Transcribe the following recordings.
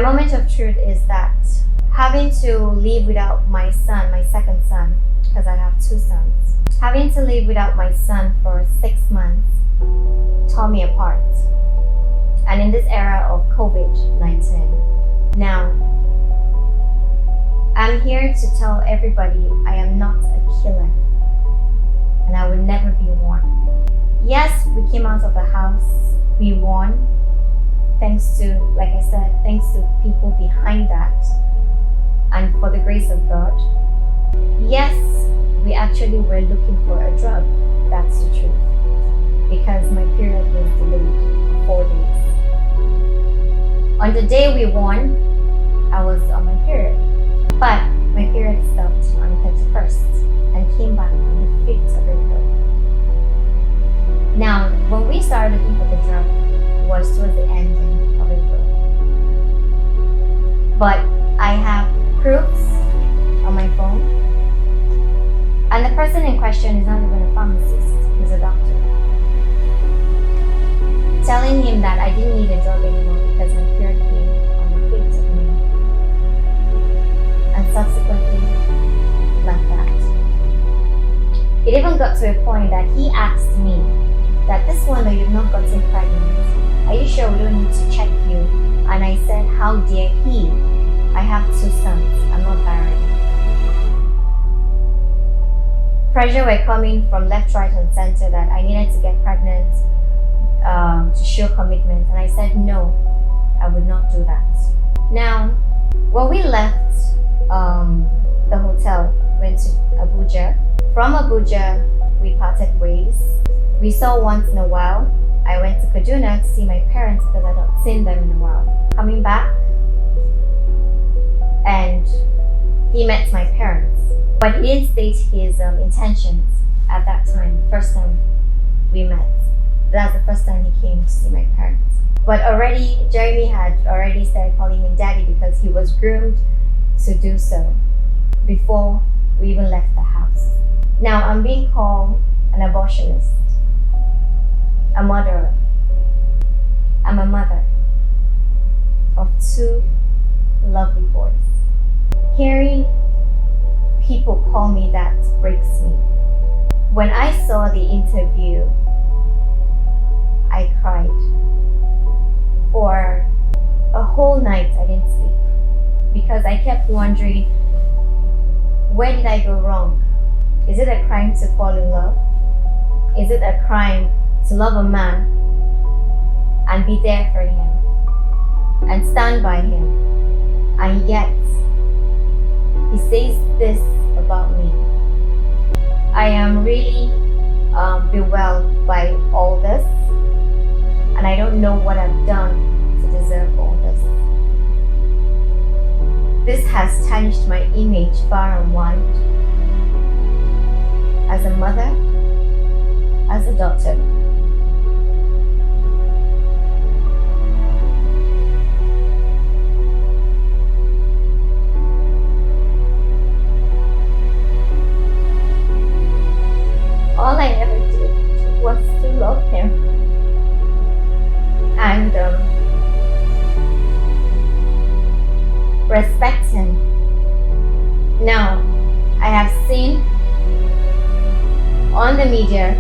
moment of truth is that having to live without my son, my second son, because I have two sons, having to live without my son for 6 months tore me apart. And in this era of COVID-19, now, I'm here to tell everybody I am not a killer, and I will never be one. Yes, we came out of the house, we won, thanks to, like I said, thanks to people behind that, and for the grace of God. Yes, we actually were looking for a drug, that's the truth, because my period was delayed for 4 days. On the day we won, I was on my period, but my period stopped on the 31st and came back on the 5th of April. Now, when we started looking for the drug, it was towards the ending of April. But I have proofs on my phone, and the person in question is not even a pharmacist, he's a doctor, telling him that I didn't need a drug anymore because my period came on the 5th of May. And subsequently, like that. It even got to a point that he asked me that this one that you've not gotten pregnant, are you sure we don't need to check you? And I said, how dare he? I have 2 sons, I'm not married. Pressure were coming from left, right, and center that I needed to get pregnant to show commitment, and I said no, I would not do that. Now, when we left the hotel, went to Abuja. From Abuja, we parted ways. We saw once in a while. I went to Kaduna to see my parents because I don't seen them in a while. Coming back, and he met my parents, but he didn't state his intentions at that time. First time we met. That's the first time he came to see my parents. But already, Jeremy had already started calling him daddy because he was groomed to do so before we even left the house. Now, I'm being called an abortionist, a murderer. I'm a mother of 2 lovely boys. Hearing people call me that breaks me. When I saw the interview, I cried. For a whole night I didn't sleep because I kept wondering, where did I go wrong? Is it a crime to fall in love? Is it a crime to love a man and be there for him and stand by him, and yet he says this about me? I am really bewildered by all this, and I don't know what I've done to deserve all this. This has tarnished my image far and wide, as a mother, as a daughter. All I ever did was to love him and respect him. Now, I have seen on the media,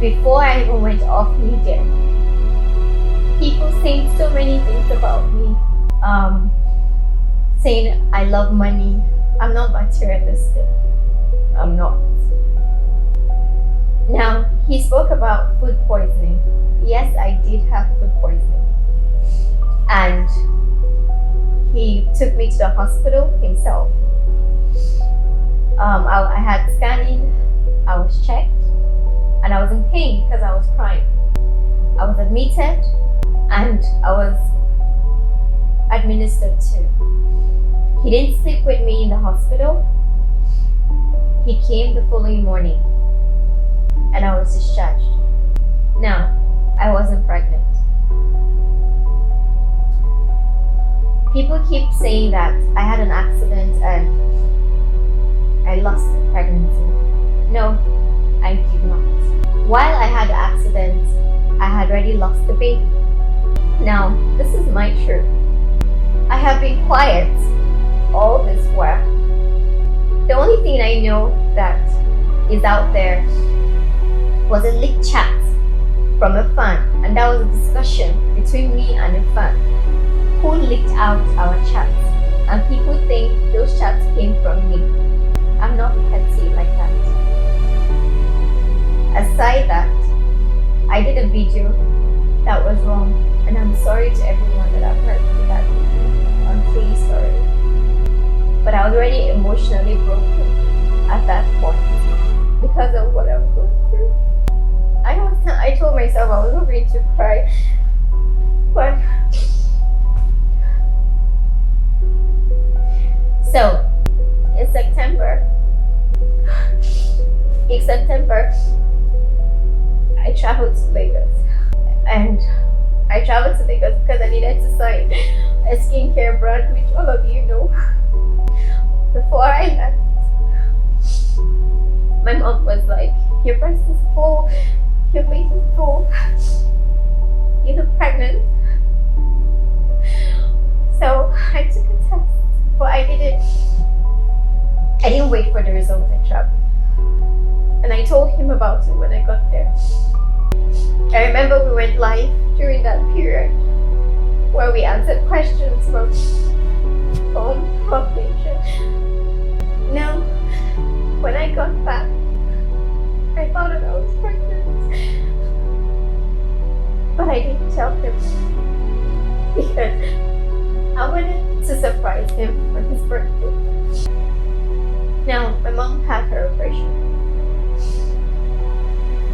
before I even went off media, people saying so many things about me, saying I love money. I'm not materialistic. I'm not. Now, he spoke about food poisoning. Yes, I did have food poisoning. And he took me to the hospital himself. I had scanning, I was checked, and I was in pain because I was crying. I was admitted and I was administered too. He didn't sleep with me in the hospital. He came the following morning and I was discharged. Now, I wasn't pregnant. People keep saying that I had an accident and I lost the pregnancy. No, I did not. While I had the accident, I had already lost the baby. Now, this is my truth. I have been quiet all this while. The only thing I know that is out there was a leaked chat from a fan, and that was a discussion between me and a fan who leaked out our chats, and people think those chats came from me. I'm not petty like that. Aside that, I did a video that was wrong, and I'm sorry to everyone that I've hurt with that video. I'm truly sorry. But I was already emotionally broken at that point because of what I'm going through. I told myself I was not going to cry, but so in September, I traveled to Lagos, and I traveled to Lagos because I needed to sign a skincare brand, which all of you know. Before I left, my mom was like, "Your breast is full, your face is full, you look pregnant." So I took a test, but I didn't wait for the result. I traveled, and I told him about it when I got there. I remember we went live during that period where we answered questions from patient. Now, when I got back, I found out I was pregnant, but I didn't tell him because I wanted to surprise him on his birthday. Now, my mom had her operation.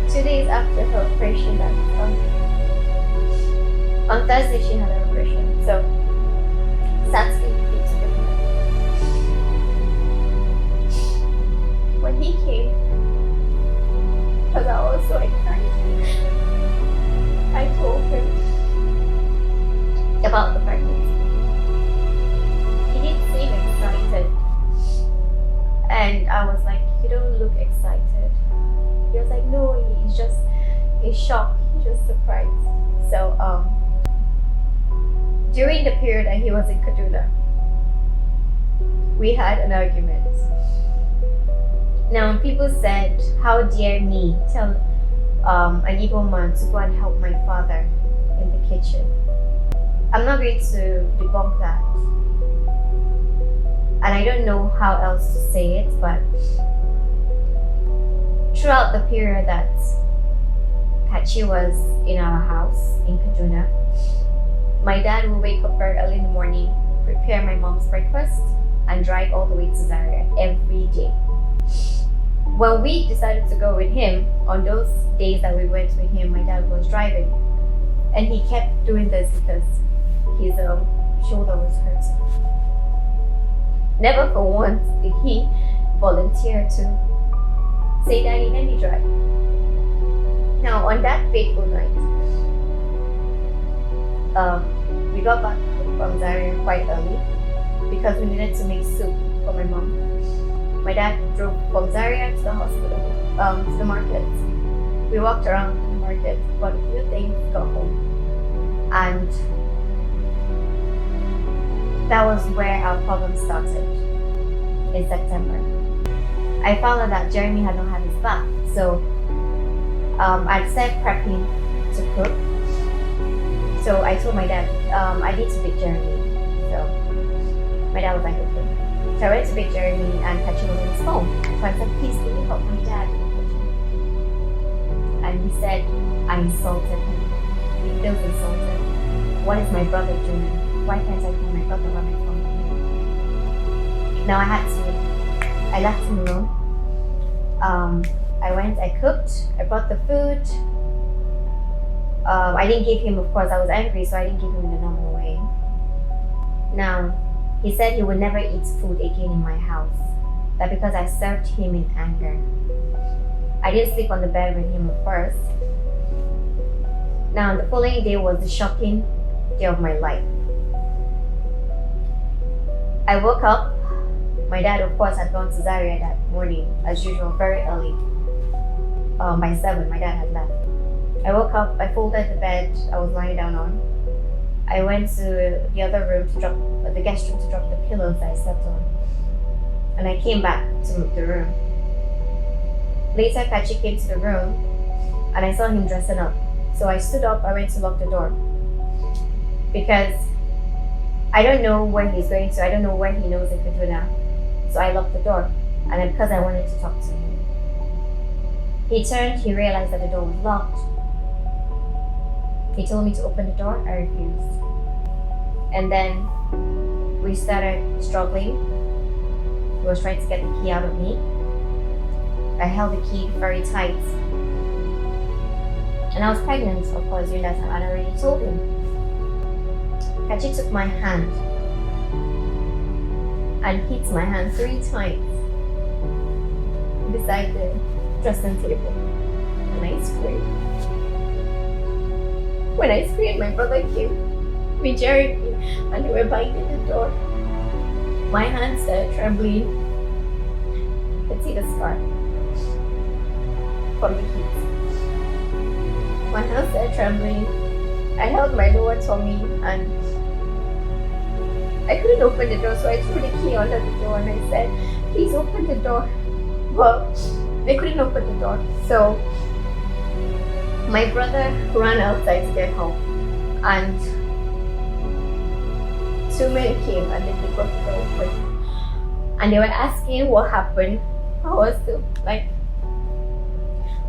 2 days after her operation, on Thursday she had her operation. So Saturday we came together. When he came, because I was so excited, I told him about the pregnancy. He didn't seem excited, and I was like, "You don't look excited." He was like, "No, he's just in shock, he's just surprised." So during the period that he was in Kaduna, we had an argument. Now people said, "How dare me tell an Igbo man to go and help my father in the kitchen?" I'm not going to debunk that, and I don't know how else to say it, but throughout the period that Kachi was in our house in Kaduna, my dad would wake up very early in the morning, prepare my mom's breakfast, and drive all the way to Zaria every day. When we decided to go with him, on those days that we went with him, my dad was driving, and he kept doing this because his shoulder was hurting. Never for once did he volunteer to say, "Daddy, let me drive." Now, on that fateful night, we got back from Zaria quite early because we needed to make soup for my mom. My dad drove from Zaria to the hospital, to the market. We walked around the market, bought a few things, got home. And that was where our problem started in September. I found out that Jeremy had not had his bath, so I started prepping to cook. So I told my dad, I need to beat Jeremy. So my dad was like, "Okay." So I went to beat Jeremy and Kachi was on his phone. So I said, "Please, can you help my dad in the kitchen?" And he said, I insulted him. He feels insulted. What is my brother doing? Why can't I call my brother when I call him? Now I left him alone. I went, I cooked, I brought the food. I didn't give him, of course, I was angry, so I didn't give him in the normal way. Now, he said he would never eat food again in my house, that because I served him in anger. I didn't sleep on the bed with him at first. Now, the following day was the shocking day of my life. I woke up. My dad, of course, had gone to Zaria that morning, as usual, very early. By 7, my dad had left. I woke up, I folded the bed I was lying down on, I went to the other room to drop the guest room to drop the pillows that I slept on, and I came back to the room. Later, Kachi came to the room, and I saw him dressing up. So I stood up. I went to lock the door because I don't know where he's going to. I don't know where he knows if we do now. So I locked the door, and then because I wanted to talk to him. He turned. He realized that the door was locked. He told me to open the door. I refused. And then we started struggling. He was trying to get the key out of me. I held the key very tight. And I was pregnant, of course, during that time. I'd already told him. Kachi took my hand and hit my hand 3 times beside the dressing table. And I screamed. When I screamed, my brother came with Jeremy and they were banging the door. My hands started trembling. You could see the scar from the heat. My hands started trembling. I held my lower tummy and I couldn't open the door, so I threw the key under the door and I said, please open the door. Well, they couldn't open the door. So my brother ran outside to get help, and 2 men came and they got the door open. And they were asking what happened. I was still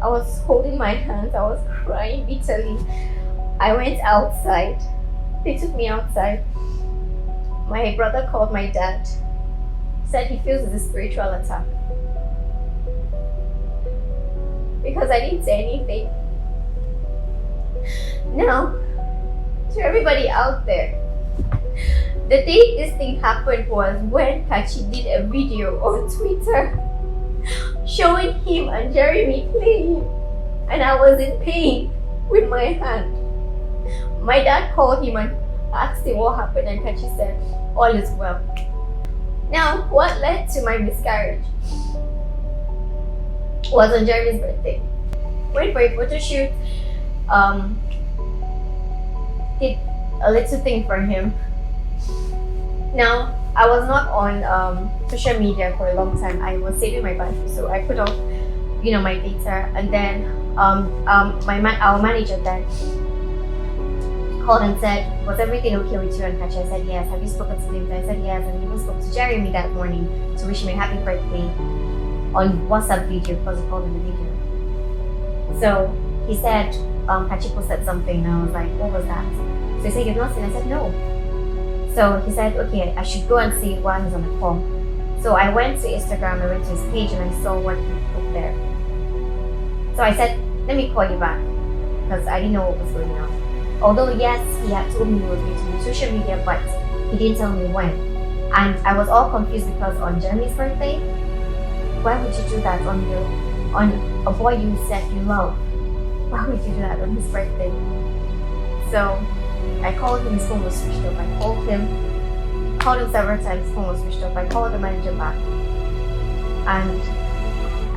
I was holding my hands, I was crying bitterly. I went outside. They took me outside. My brother called my dad. Said he feels it's a spiritual attack. Because I didn't say anything. Now, to everybody out there, the day this thing happened was when Kachi did a video on Twitter showing him and Jeremy playing, and I was in pain with my hand. My dad called him and asked him what happened, and Kachi said, all is well. Now, what led to my miscarriage was on Jeremy's birthday. Went for a photo shoot, did a little thing for him. Now, I was not on social media for a long time. I was saving my battery, so I put off, my data, and then our manager then called and said, was everything okay with you and Kachi? I said yes. Have you spoken to him? I said yes, and he even spoke to Jeremy that morning to wish him a happy birthday on WhatsApp video because he called in the video. So he said Kachi posted something, and I was like, what was that? So he said, you've not seen? I said no. So he said, okay, I should go and see why he's on the call. So I went to Instagram, I went to his page, and I saw what he put there. So I said, let me call you back, because I didn't know what was going on. Although yes, he had told me he was going to be social media, but he didn't tell me when. And I was all confused because on Jeremy's birthday, why would you do that on a boy you said you love? Why would you do that on his birthday? So I called him, his phone was switched off. I called him several times, his phone was switched off. I called the manager back. And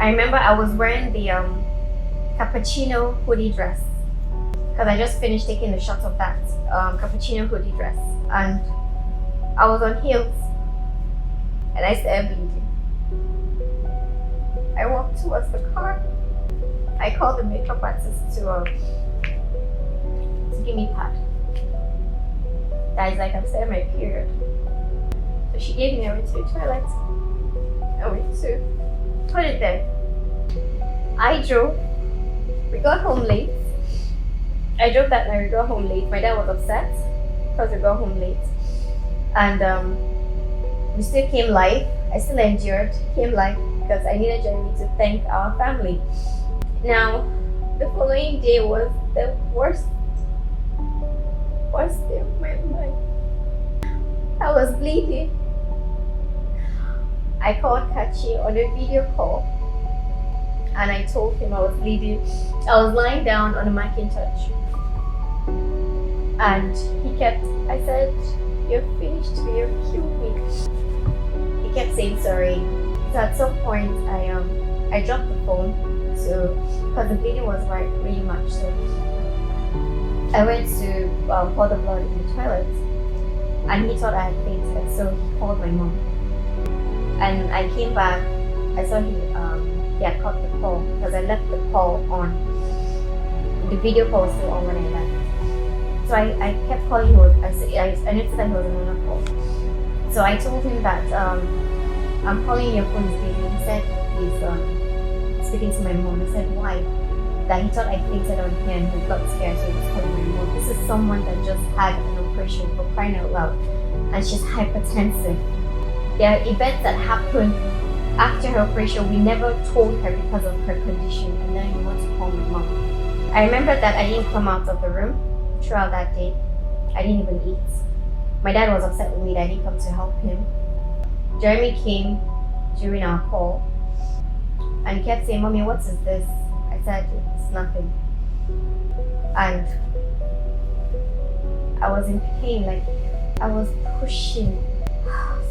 I remember I was wearing the cappuccino hoodie dress, because I just finished taking the shot of that cappuccino hoodie dress. And I was on heels and I started bleeding. I walked towards the car. I called the makeup artist to give me pad. That is like I'm starting my period. So she gave me, I went to the toilet. I went to put it there. I drove. We got home late. I drove that night, we got home late. My dad was upset because we got home late. And we still came live. I still endured, came live because I needed Jeremy to thank our family. Now, the following day was the worst day of my life. I was bleeding. I called Kachi on a video call and I told him I was bleeding. I was lying down on a Macintosh. And I said, you're finished me, you've killed me. He kept saying sorry. So at some point, I dropped the phone, because the bleeding was like really much. So I went to pour the blood in the toilet, and he thought I had fainted, so he called my mom. And I came back. I saw he had cut the call because I left the call on. The video call was still on when I left. So I kept calling him. I noticed that he was on another call. So I told him that I'm calling your phone is busy. He said he's speaking to my mom. I said why? That he thought I fainted on him. He got scared, so he was calling my mom. This is someone that just had an operation, for crying out loud, and she's hypertensive. There are events that happen after her operation we never told her because of her condition, and then you want to call my mom. I remember that I didn't come out of the room throughout that day. I didn't even eat. My dad was upset with me that I didn't come to help him. Jeremy came during our call and he kept saying, "Mommy, what is this?" I said, "It's nothing." And I was in pain, like I was pushing.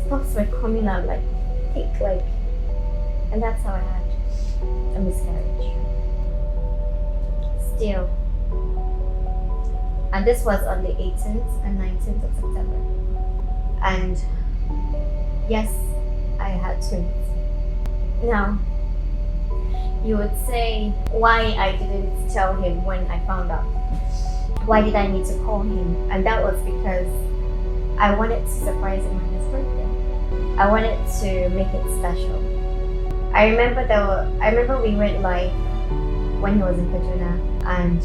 Stuffs were coming out like thick, and that's how I had a miscarriage. Still. And this was on the 18th and 19th of September. And yes, I had twins. Now, you would say why I didn't tell him when I found out. Why did I need to call him? And that was because I wanted to surprise him on his birthday. I wanted to make it special. I remember we went live when he was in Kaduna, and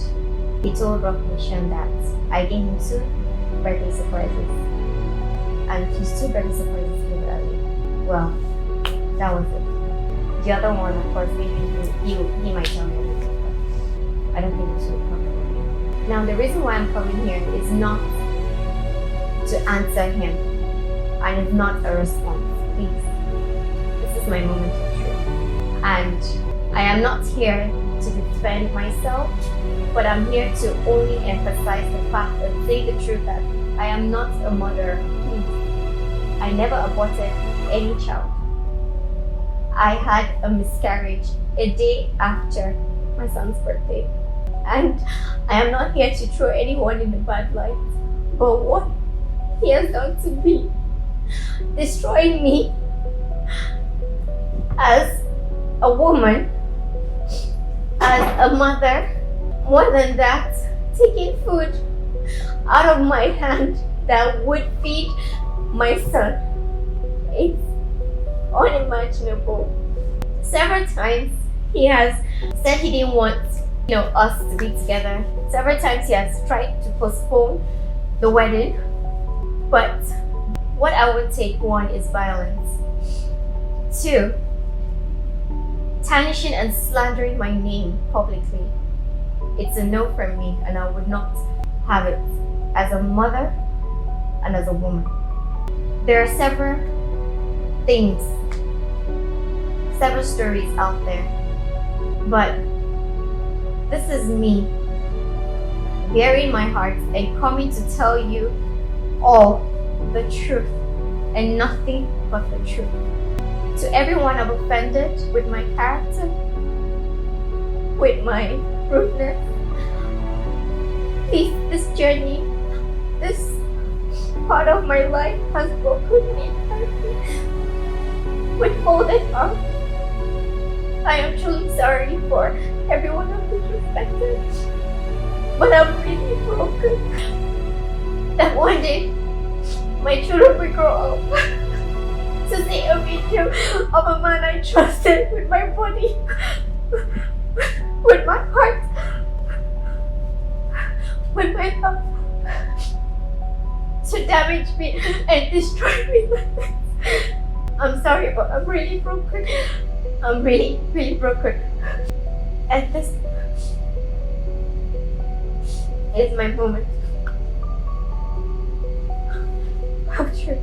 he told Rock Nation that I gave him 2 birthday surprises, and his 2 birthday surprises came early. Well, that was it. The other one, of course, maybe he might tell me everything, but I don't think it should come. Now, the reason why I'm coming here is not to answer him, and it's not a response. Please, this is my moment of truth, and I am not here to defend myself, but I'm here to only emphasize the fact and say the truth that I am not a mother. Please, I never aborted any child. I had a miscarriage a day after my son's birthday, and I am not here to throw anyone in a bad light, but what he has done to me, destroying me as a woman, as a mother, more than that, taking food out of my hand that would feed my son. It's unimaginable. Several times he has said he didn't want us to be together. Several times he has tried to postpone the wedding. But what I would take, 1, is violence. 2, tarnishing and slandering my name publicly. It's a no from me, and I would not have it as a mother and as a woman. There are several things, several stories out there, but this is me bearing my heart and coming to tell you all the truth and nothing but the truth. To everyone I've offended with my character, with my rudeness, please, this journey, this part of my life has broken me with folded arms. I am truly sorry for everyone I've disrespected, but I'm really broken that one day my children will grow up to see a video of a man I trusted with my body, with my heart, with my love, to damage me and destroy me. I'm sorry, but I'm really broken. I'm really, really broken. And this is my moment of truth.